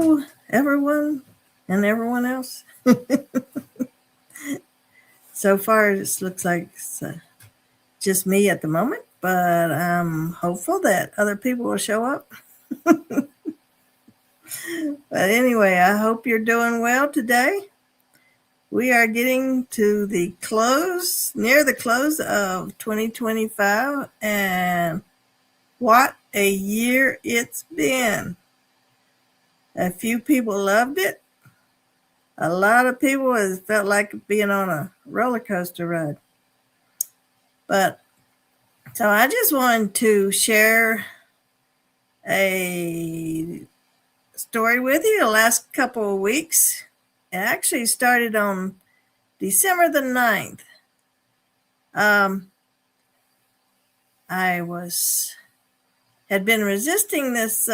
Hello, everyone and everyone else. So far, it looks like it's just me at the moment, but I'm hopeful that other people will show up. But anyway, I hope you're doing well today. We are getting to near the close of 2025, and what a year it's been. A few people loved it. A lot of people has felt like being on a roller coaster ride. But so I just wanted to share a story with you the last couple of weeks. It actually started on December the 9th. I had been resisting this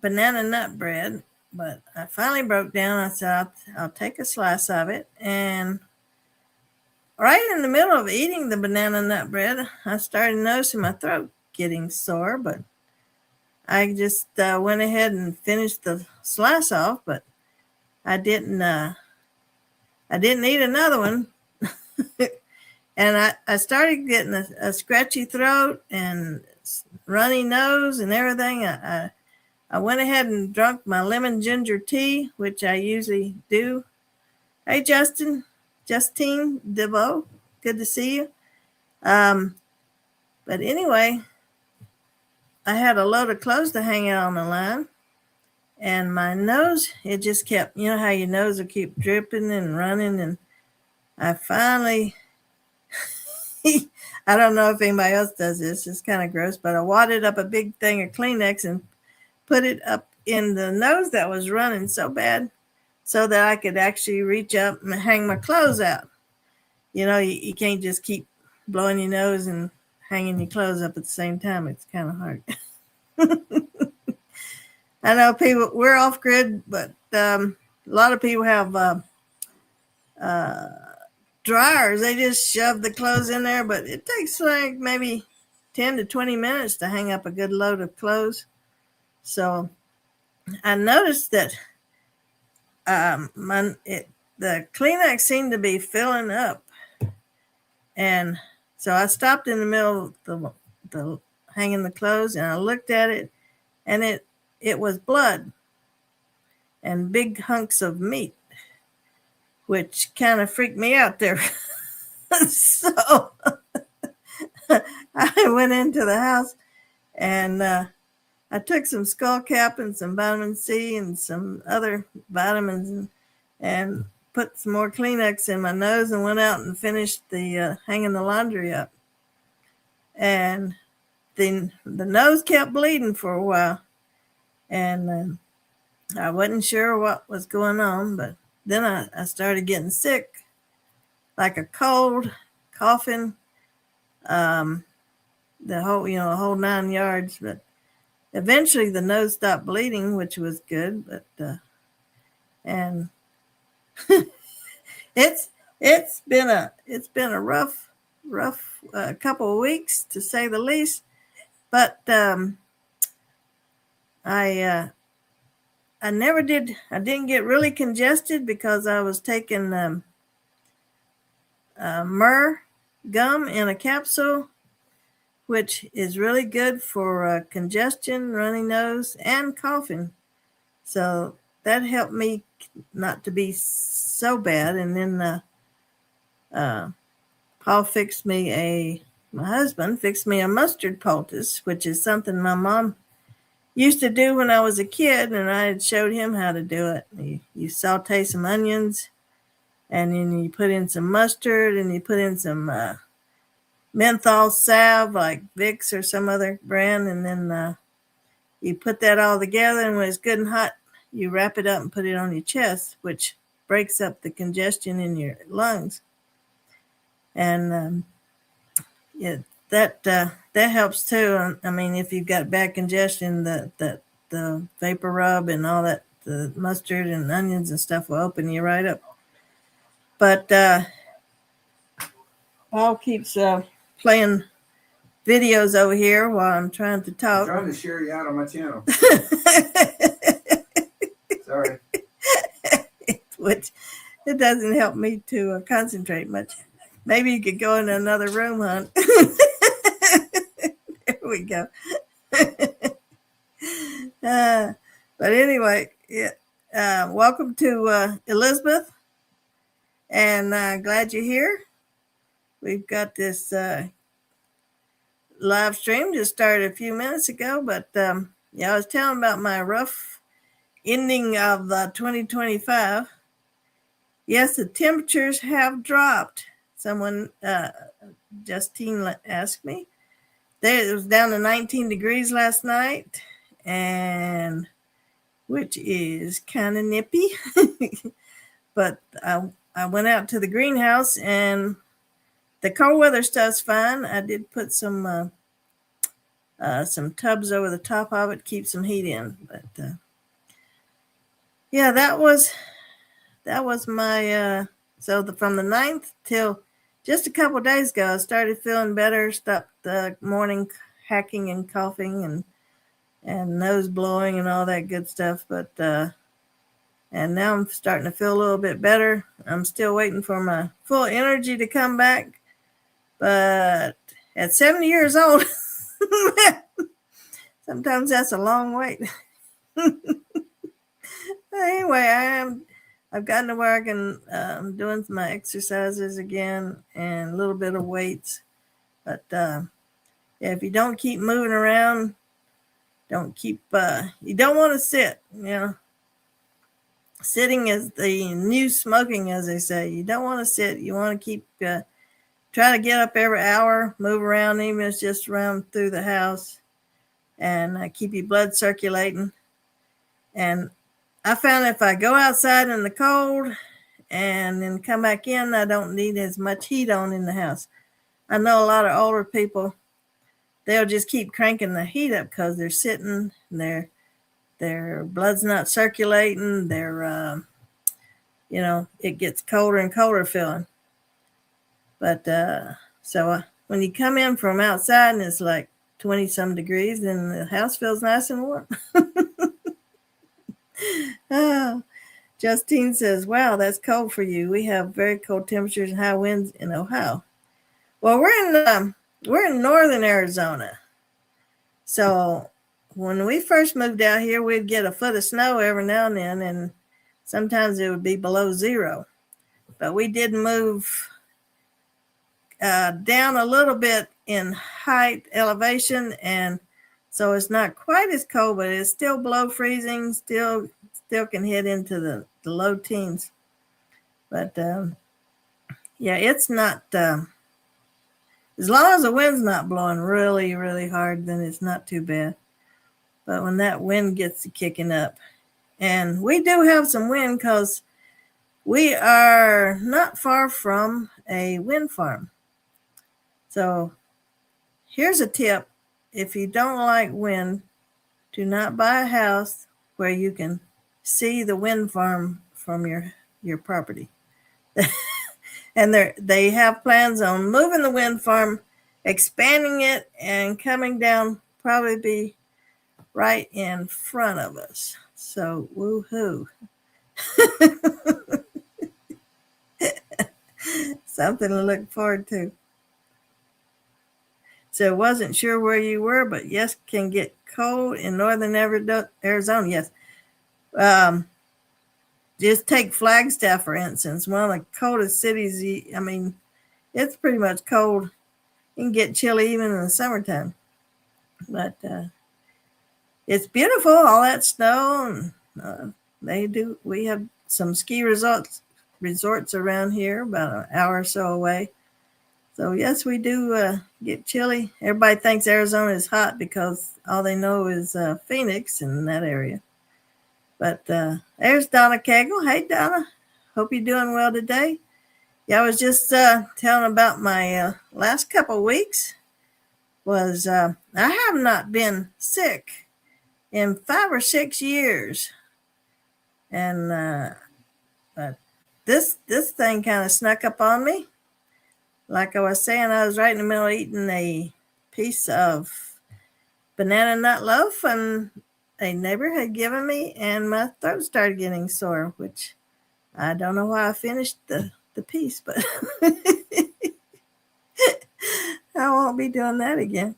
banana nut bread, but I finally broke down. I said, I'll take a slice of it. And right in the middle of eating the banana nut bread, I started noticing my throat getting sore, but I just went ahead and finished the slice off, but I didn't eat another one. And I started getting a scratchy throat and runny nose and everything. I went ahead and drank my lemon ginger tea, which I usually do. Hey, Justine DeVoe, good to see you. But anyway, I had a load of clothes to hang out on the line, and my nose, it just kept, you know how your nose will keep dripping and running, and I finally, I don't know if anybody else does this, it's kind of gross, but I wadded up a big thing of Kleenex and put it up in the nose that was running so bad so that I could actually reach up and hang my clothes out. You know, you can't just keep blowing your nose and hanging your clothes up at the same time. It's kind of hard. I know people, we're off grid, but a lot of people have dryers. They just shove the clothes in there, but it takes like maybe 10 to 20 minutes to hang up a good load of clothes. So I noticed that the Kleenex seemed to be filling up. And so I stopped in the middle of the hanging the clothes, and I looked at it, and it was blood and big hunks of meat, which kind of freaked me out there. So I went into the house, and I took some skull cap and some vitamin C and some other vitamins and put some more Kleenex in my nose and went out and finished the hanging the laundry up. And the nose kept bleeding for a while, and I wasn't sure what was going on, but then I started getting sick, like a cold, coughing, the whole 9 yards. But eventually the nose stopped bleeding, which was good. But and it's been a rough couple of weeks, to say the least. But I didn't get really congested because I was taking myrrh gum in a capsule, which is really good for congestion, runny nose, and coughing. So that helped me not to be so bad. And then my husband fixed me a mustard poultice, which is something my mom used to do when I was a kid, and I had showed him how to do it. You saute some onions, and then you put in some mustard, and you put in some menthol salve like Vicks or some other brand, and then you put that all together, and when it's good and hot, you wrap it up and put it on your chest, which breaks up the congestion in your lungs. And that helps too. I mean, if you've got bad congestion, the vapor rub and all that, the mustard and onions and stuff will open you right up. But Paul keeps playing videos over here while I'm trying to talk. I'm trying to share you out on my channel. Sorry. Which it doesn't help me to concentrate much. Maybe you could go in another room, hon. There we go. But anyway, yeah. Welcome to Elizabeth, and glad you're here. We've got this live stream just started a few minutes ago, but yeah, I was telling about my rough ending of 2025. Yes, the temperatures have dropped. Someone, Justine, asked me. It was down to 19 degrees last night, and which is kind of nippy. But I went out to the greenhouse, and the cold weather stuff's fine. I did put some tubs over the top of it, keep some heat in. But yeah, that was my from the 9th till just a couple of days ago, I started feeling better. Stopped the morning hacking and coughing and nose blowing and all that good stuff. But and now I'm starting to feel a little bit better. I'm still waiting for my full energy to come back. But at 70 years old, sometimes that's a long wait. Anyway, I've gotten to where I can doing my exercises again and a little bit of weights. But yeah, if you don't keep moving around, you don't want to sit. Sitting is the new smoking, as they say. You don't want to sit. You want to keep try to get up every hour, move around, even if it's just around through the house, and keep your blood circulating. And I found if I go outside in the cold and then come back in, I don't need as much heat on in the house. I know a lot of older people, they'll just keep cranking the heat up because they're sitting, and their blood's not circulating. It gets colder and colder feeling. But when you come in from outside and it's like 20 some degrees, then the house feels nice and warm. Oh, Justine says, wow, that's cold for you. We have very cold temperatures and high winds in Ohio. Well, we're in northern Arizona. So when we first moved out here, we'd get a foot of snow every now and then, and sometimes it would be below zero. But we did move down a little bit in height elevation, and so it's not quite as cold, but it's still below freezing, still can hit into the low teens. But yeah, it's not as long as the wind's not blowing really, really hard, then it's not too bad. But when that wind gets to kicking up, and we do have some wind because we are not far from a wind farm. So here's a tip. If you don't like wind, do not buy a house where you can see the wind farm from your property. And they have plans on moving the wind farm, expanding it, and coming down, probably be right in front of us. So woohoo. Something to look forward to. So wasn't sure where you were, but yes, can get cold in northern Arizona. Yes. Just take Flagstaff, for instance, one of the coldest cities. It's pretty much cold. You can get chilly even in the summertime. But it's beautiful, all that snow. And we have some ski resorts around here, about an hour or so away. So yes, we do get chilly. Everybody thinks Arizona is hot because all they know is Phoenix and that area. But there's Donna Cagle. Hey, Donna. Hope you're doing well today. Yeah, I was just telling about my last couple of weeks. I have not been sick in 5 or 6 years. And but this thing kind of snuck up on me. Like I was saying, I was right in the middle of eating a piece of banana nut loaf, and a neighbor had given me, and my throat started getting sore, which I don't know why I finished the piece, but I won't be doing that again.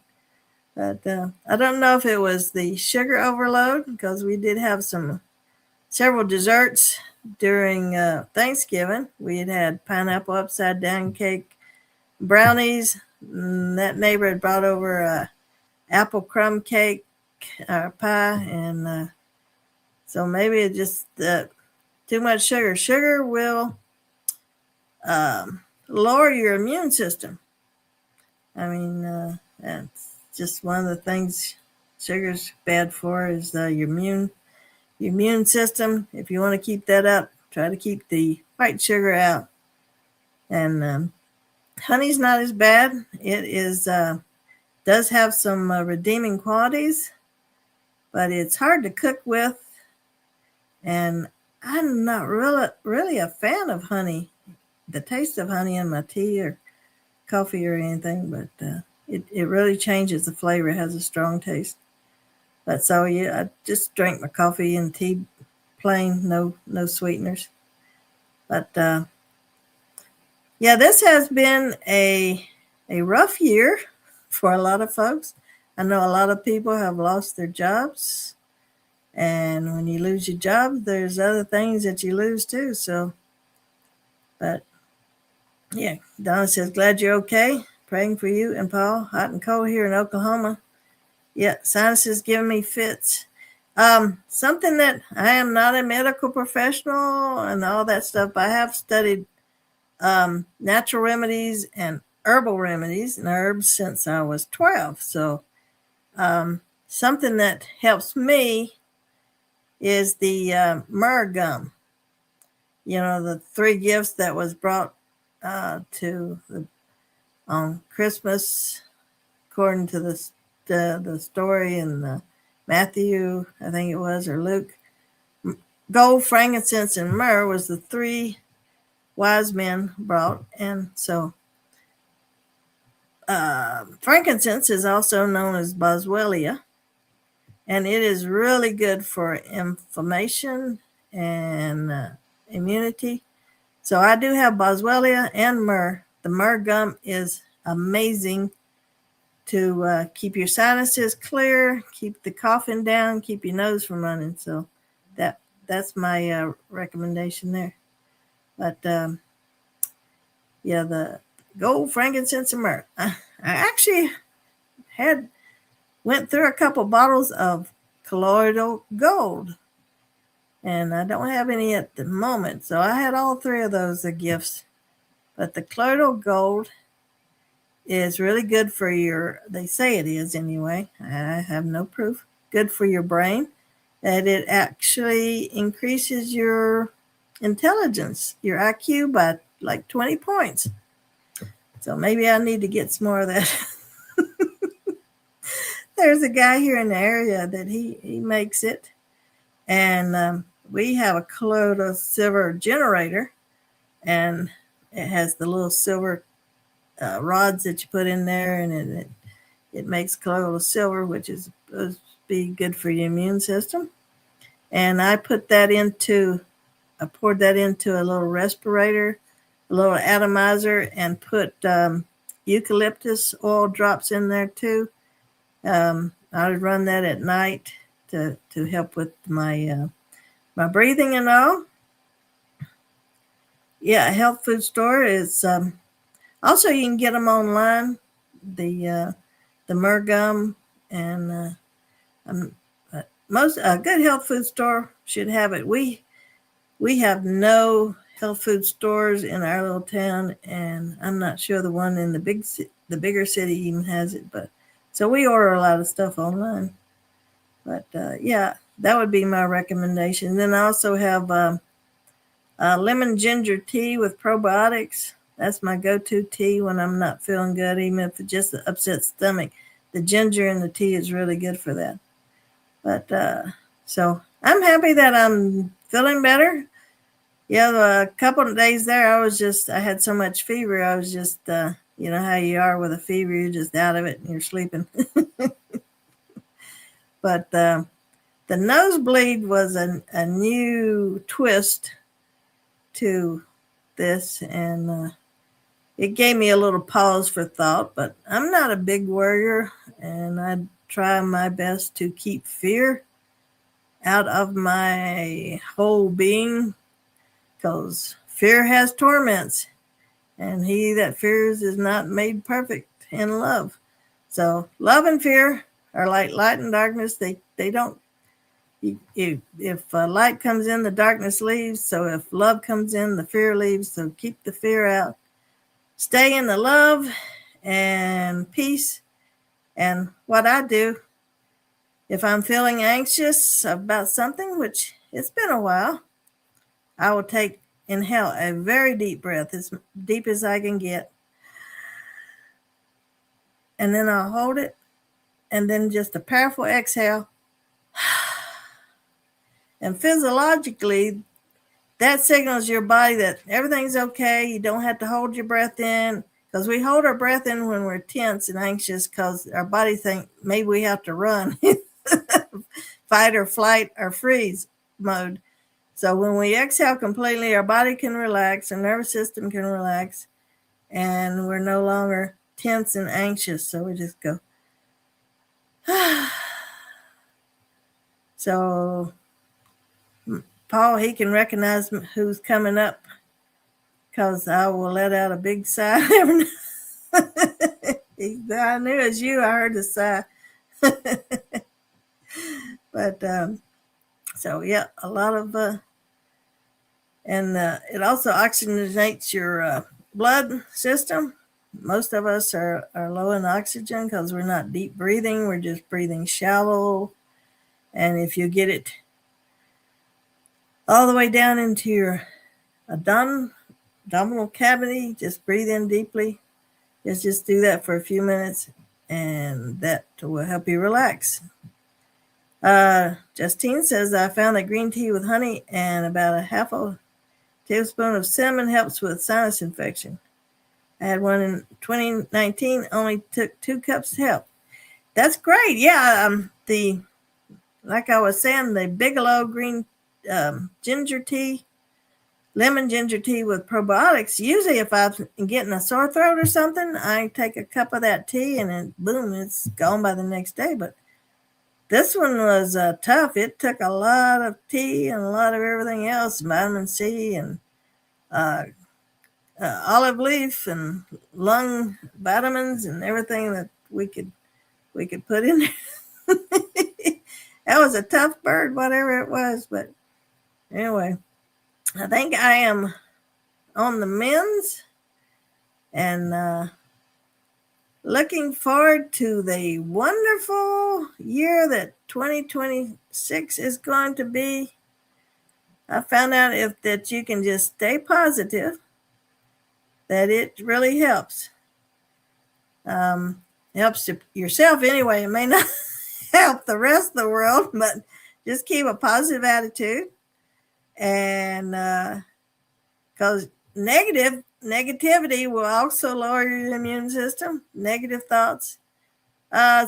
But I don't know if it was the sugar overload, because we did have several desserts during Thanksgiving. We had pineapple upside down cake, brownies. That neighbor had brought over a apple crumb cake pie, and so maybe it just too much sugar. Sugar will lower your immune system. I mean, that's just one of the things sugar's bad for is your immune system. If you want to keep that up, try to keep the white sugar out. And honey's not as bad. It is does have some redeeming qualities, but it's hard to cook with. And I'm not really a fan of honey, the taste of honey in my tea or coffee or anything, but it really changes the flavor. It has a strong taste. But so yeah, I just drink my coffee and tea plain, no sweeteners. But yeah, this has been a rough year for a lot of folks. I know a lot of people have lost their jobs, and when you lose your job, there's other things that you lose too. So, but yeah, Donna says, glad you're okay. Praying for you and Paul. Hot and cold here in Oklahoma. Yeah, sinuses giving me fits. Something that I am not a medical professional and all that stuff, but I have studied natural remedies and herbal remedies and herbs since I was 12. So something that helps me is the myrrh gum. You know, the three gifts that was brought on Christmas, according to the story in Matthew, I think it was, or Luke. Gold, frankincense, and myrrh was the three wise men brought. And so frankincense is also known as boswellia, and it is really good for inflammation and immunity. So I do have boswellia and myrrh. The myrrh gum is amazing to keep your sinuses clear, keep the coughing down, keep your nose from running. So that's my recommendation there. But yeah, the gold, frankincense, and myrrh. I actually went through a couple bottles of colloidal gold, and I don't have any at the moment. So I had all three of those gifts. But the colloidal gold is really good for they say it is anyway, I have no proof, good for your brain, that it actually increases your intelligence, your IQ by like 20 points. So maybe I need to get some more of that. There's a guy here in the area that he makes it, and we have a colloidal silver generator, and it has the little silver rods that you put in there, and it makes colloidal silver, which is supposed to be good for your immune system. And I poured that into a little respirator, a little atomizer, and put eucalyptus oil drops in there too. I would run that at night to help with my breathing and all. Yeah, a health food store is also, you can get them online. The myrrh gum, and most a good health food store should have it. We have no health food stores in our little town, and I'm not sure the one in the bigger city even has it. But so we order a lot of stuff online. But yeah, that would be my recommendation. Then I also have lemon ginger tea with probiotics. That's my go-to tea when I'm not feeling good, even if it's just an upset stomach. The ginger in the tea is really good for that. But so I'm happy that I'm feeling better. Yeah, a couple of days there, I had so much fever. I was just You know how you are with a fever, you're just out of it and you're sleeping. But the nosebleed was a new twist to this, and it gave me a little pause for thought. But I'm not a big worrier, and I try my best to keep fear out of my whole being, because fear has torments, and he that fears is not made perfect in love. So love and fear are like light and darkness. They don't. If light comes in, the darkness leaves. So if love comes in, the fear leaves. So keep the fear out. Stay in the love and peace. And what I do, if I'm feeling anxious about something, which it's been a while, I will inhale a very deep breath, as deep as I can get. And then I'll hold it. And then just a powerful exhale. And physiologically, that signals your body that everything's okay. You don't have to hold your breath in, because we hold our breath in when we're tense and anxious, because our body thinks maybe we have to run, fight or flight or freeze mode. So when we exhale completely, our body can relax, our nervous system can relax, and we're no longer tense and anxious. So we just go. So Paul, he can recognize who's coming up, because I will let out a big sigh every now. I knew it was you. I heard the sigh. But so yeah, a lot of and it also oxygenates your blood system. Most of us are low in oxygen because we're not deep breathing. We're just breathing shallow. And if you get it all the way down into your abdominal cavity, just breathe in deeply. Just do that for a few minutes, and that will help you relax. Justine says, I found that green tea with honey and about a half a tablespoon of cinnamon helps with sinus infection. I had one in 2019, only took 2 cups to help. That's great. Yeah, like I was saying, the Bigelow green ginger tea, lemon ginger tea with probiotics. Usually if I'm getting a sore throat or something, I take a cup of that tea and then boom, it's gone by the next day. But this one was tough. It took a lot of tea and a lot of everything else, vitamin C and olive leaf and lung vitamins and everything that we could put in there. That was a tough bird, whatever it was. But anyway, I think I am on the mends, and looking forward to the wonderful year that 2026 is going to be. I found out that you can just stay positive, that it really helps. Helps yourself anyway. It may not help the rest of the world, but just keep a positive attitude. And because negativity will also lower your immune system. Negative thoughts.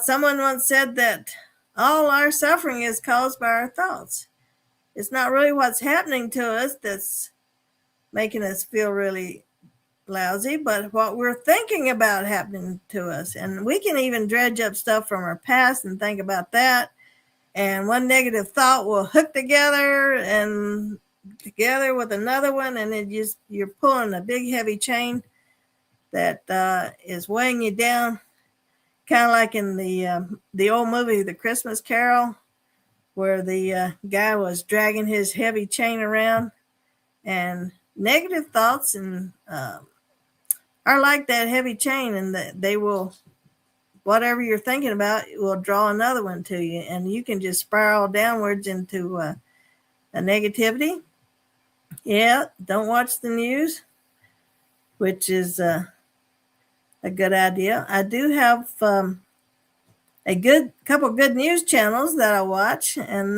Someone once said that all our suffering is caused by our thoughts. It's not really what's happening to us that's making us feel really lousy, but what we're thinking about happening to us. And we can even dredge up stuff from our past and think about that. And one negative thought will hook together with another one, and you're pulling a big heavy chain that is weighing you down, kind of like in the old movie The Christmas Carol, where the guy was dragging his heavy chain around. And negative thoughts and are like that heavy chain, and they will, whatever you're thinking about, will draw another one to you, and you can just spiral downwards into a negativity. Yeah, don't watch the news, which is a good idea. I do have a couple good news channels that I watch, and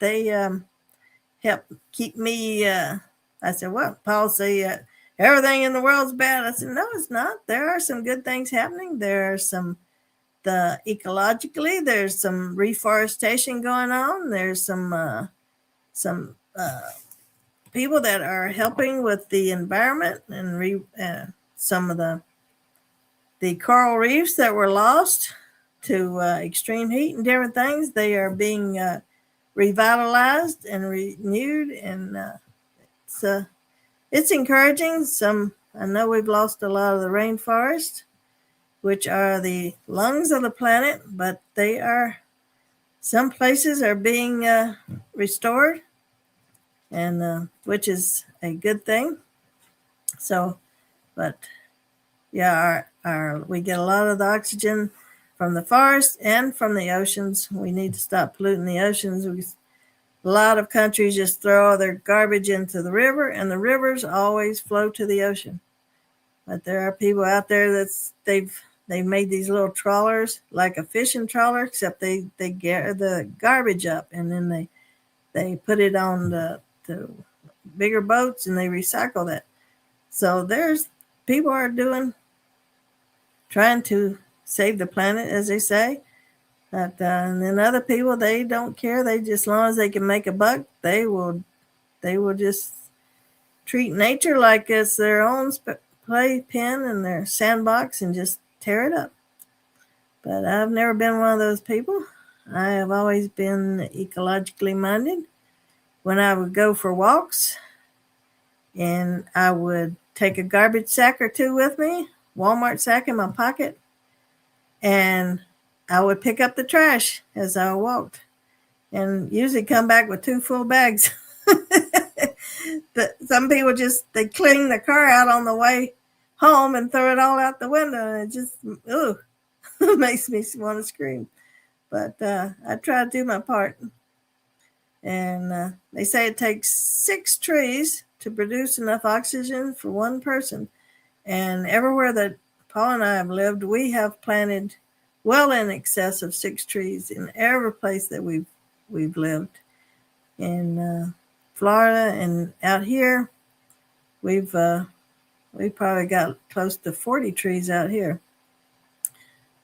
they help keep me. I said, well, Paul say everything in the world's bad. I said, no, it's not. There are some good things happening. There are ecologically, there's some reforestation going on. There's some people that are helping with the environment and some of the coral reefs that were lost to extreme heat and different things. They are being revitalized and renewed, and it's encouraging. I know we've lost a lot of the rainforest, which are the lungs of the planet, but some places are being restored, and which is a good thing. So, but yeah, we get a lot of the oxygen from the forest and from the oceans. We need to stop polluting the oceans. A lot of countries just throw all their garbage into the river, and the rivers always flow to the ocean. But there are people out there they've made these little trawlers like a fishing trawler, except they get the garbage up, and then they put it on the bigger boats, and they recycle that. So there's people are trying to save the planet, as they say. And then other people, they don't care. They just, as long as they can make a buck, they will just treat nature like it's their own playpen and their sandbox and just tear it up. But I've never been one of those people. I have always been ecologically minded. When I would go for walks, and I would take a garbage sack or two with me, Walmart sack in my pocket, and I would pick up the trash as I walked, and usually come back with 2 full bags. Some people they clean the car out on the way home and throw it all out the window, and it just makes me want to scream. But I try to do my part. And they say it takes 6 trees to produce enough oxygen for one person. And everywhere that Paul and I have lived, we have planted well in excess of 6 trees in every place that we've lived. In Florida and out here, we've probably got close to 40 trees out here.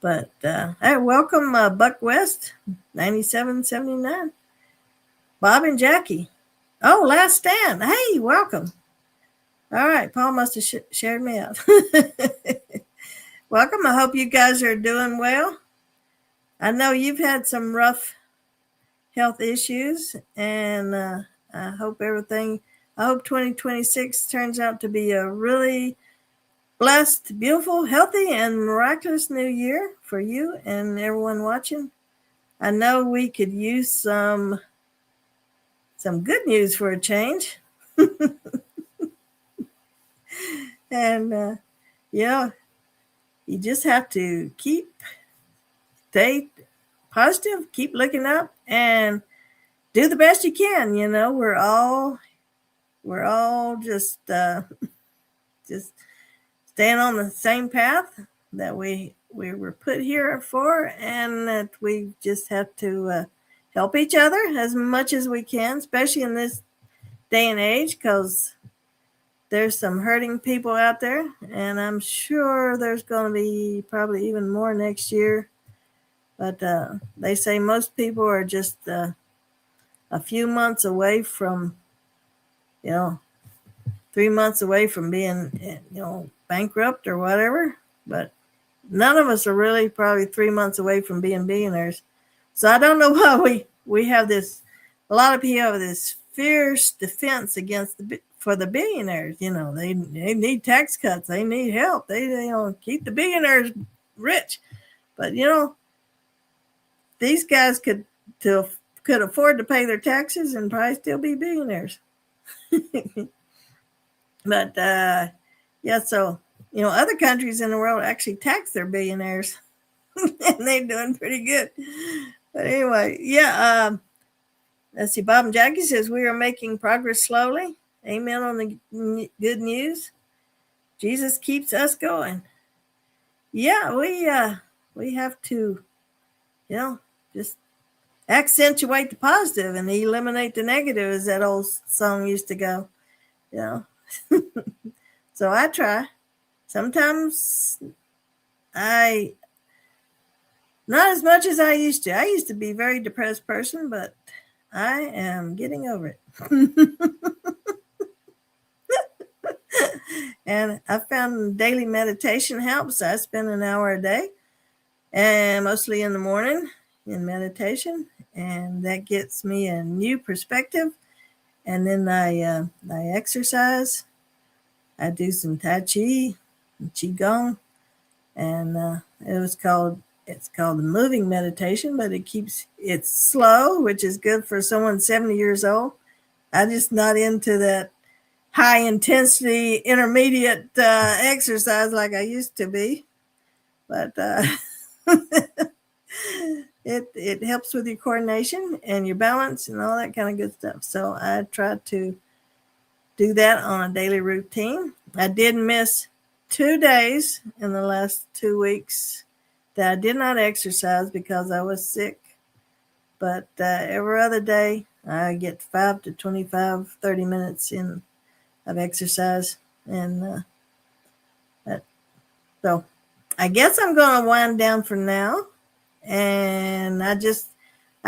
But hey, welcome Buck West, 9779. Bob and Jackie. Oh, Last Stand. Hey, welcome. All right, Paul must have shared me out. Welcome. I hope you guys are doing well. I know you've had some rough health issues, and I hope 2026 turns out to be a really blessed, beautiful, healthy, and miraculous new year for you and everyone watching. I know we could use some good news for a change. And you just have to stay positive, keep looking up, and do the best you can. We're all just staying on the same path that we were put here for, and that we just have to help each other as much as we can, especially in this day and age, because there's some hurting people out there, and I'm sure there's going to be probably even more next year. But they say most people are just a few months away from, 3 months away from being, bankrupt or whatever. But none of us are really probably 3 months away from being billionaires. So I don't know why we have this. A lot of people have this fierce defense for the billionaires. They need tax cuts. They need help. They keep the billionaires rich. But these guys could afford to pay their taxes and probably still be billionaires. But so other countries in the world actually tax their billionaires, and they're doing pretty good. But anyway, let's see. Bob and Jackie says we are making progress slowly. Amen on the good news. Jesus keeps us going. Yeah, we have to, just accentuate the positive and eliminate the negative, as that old song used to go. So I try. Sometimes I, not as much as I used to. I used to be a very depressed person, but I am getting over it. And I found daily meditation helps. I spend an hour a day, and mostly in the morning in meditation, and that gets me a new perspective. And then I exercise. I do some tai chi, qigong, and it's called the moving meditation, but it's slow, which is good for someone 70 years old. I'm just not into that high intensity intermediate exercise like I used to be, but it helps with your coordination and your balance and all that kind of good stuff. So I try to do that on a daily routine. I did miss 2 days in the last 2 weeks that I did not exercise because I was sick. But every other day, I get 5 to 25, 30 minutes in of exercise. And so I guess I'm going to wind down for now. And I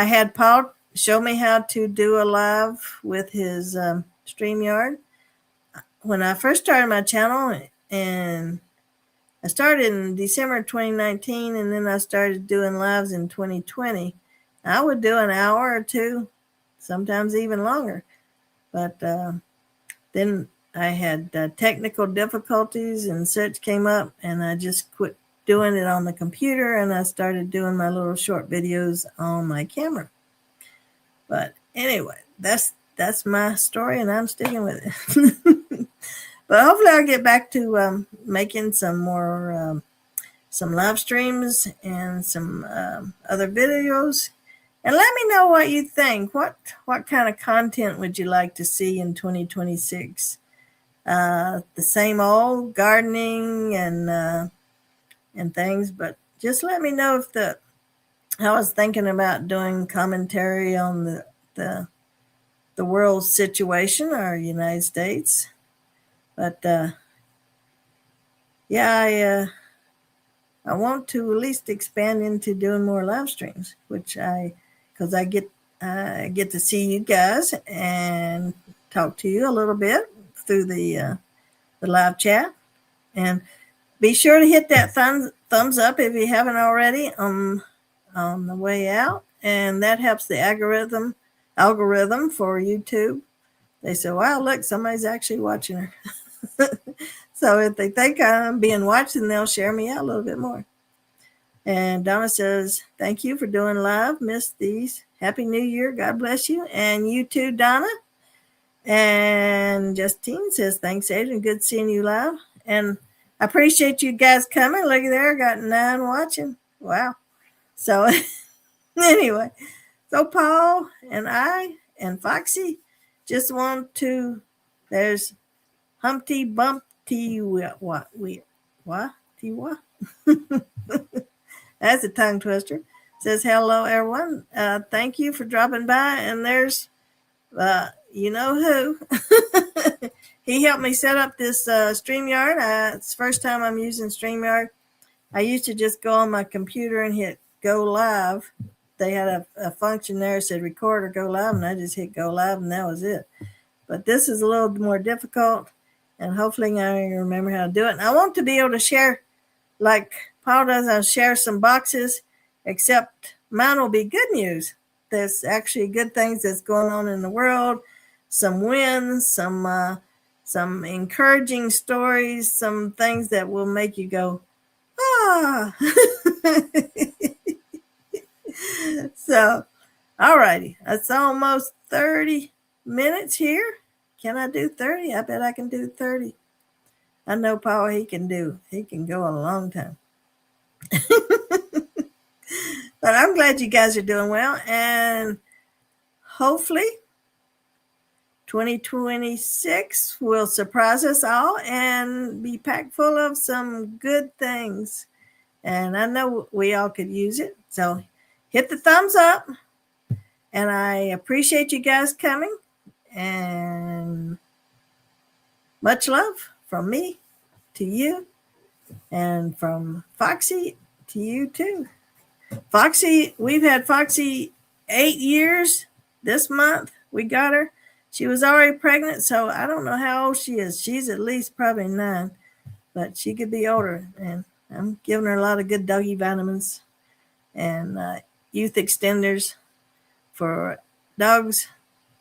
had Paul show me how to do a live with his StreamYard. When I first started my channel, and I started in December 2019, and then I started doing lives in 2020. I would do an hour or two, sometimes even longer. But then I had technical difficulties and such came up, and I just quit doing it on the computer, and I started doing my little short videos on my camera. But anyway, that's my story, and I'm sticking with it. But hopefully I'll get back to making some more some live streams and some other videos. And let me know what you think. What kind of content would you like to see in 2026? The same old gardening and things, but just let me know if I was thinking about doing commentary on the world situation or United States. But yeah, I want to at least expand into doing more live streams, because I get to see you guys and talk to you a little bit through the live chat. And be sure to hit that thumbs up if you haven't already on the way out, and that helps the algorithm for YouTube. They say, "Wow, look, somebody's actually watching her." So if they think I'm being watched, then they'll share me out a little bit more. And Donna says, "Thank you for doing live. Missed these. Happy New Year. God bless you." And you too, Donna. And Justine says, "Thanks, Adrian. Good seeing you live." And I appreciate you guys coming. Look at there. I got 9 watching. Wow. So anyway, so Paul and I and Foxy just want to, there's Humpty Bumpty what? That's a tongue twister. Says, "Hello, everyone. Thank you for dropping by." And there's, you know who. He helped me set up this StreamYard. It's the first time I'm using StreamYard. I used to just go on my computer and hit go live. They had a function there that said record or go live, and I just hit go live, and that was it. But this is a little more difficult, and hopefully I remember how to do it. And I want to be able to share, like Paul does. I'll share some boxes, except mine will be good news. There's actually good things that's going on in the world, some wins, some encouraging stories, some things that will make you go, ah. So, all righty. It's almost 30 minutes here. Can I do 30? I bet I can do 30. I know Paul, he can go a long time. But I'm glad you guys are doing well. And hopefully 2026 will surprise us all and be packed full of some good things. And I know we all could use it. So hit the thumbs up. And I appreciate you guys coming. And much love from me to you, and from Foxy to you too. Foxy, we've had Foxy 8 years this month. We got her. She was already pregnant, so I don't know how old she is. She's at least probably 9, but she could be older. And I'm giving her a lot of good doggy vitamins and youth extenders for dogs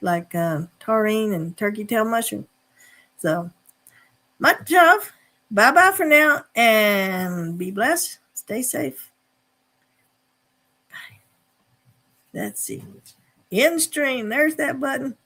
like taurine and turkey tail mushroom. So much love. Bye bye for now, and be blessed. Stay safe. Let's see. End stream. There's that button.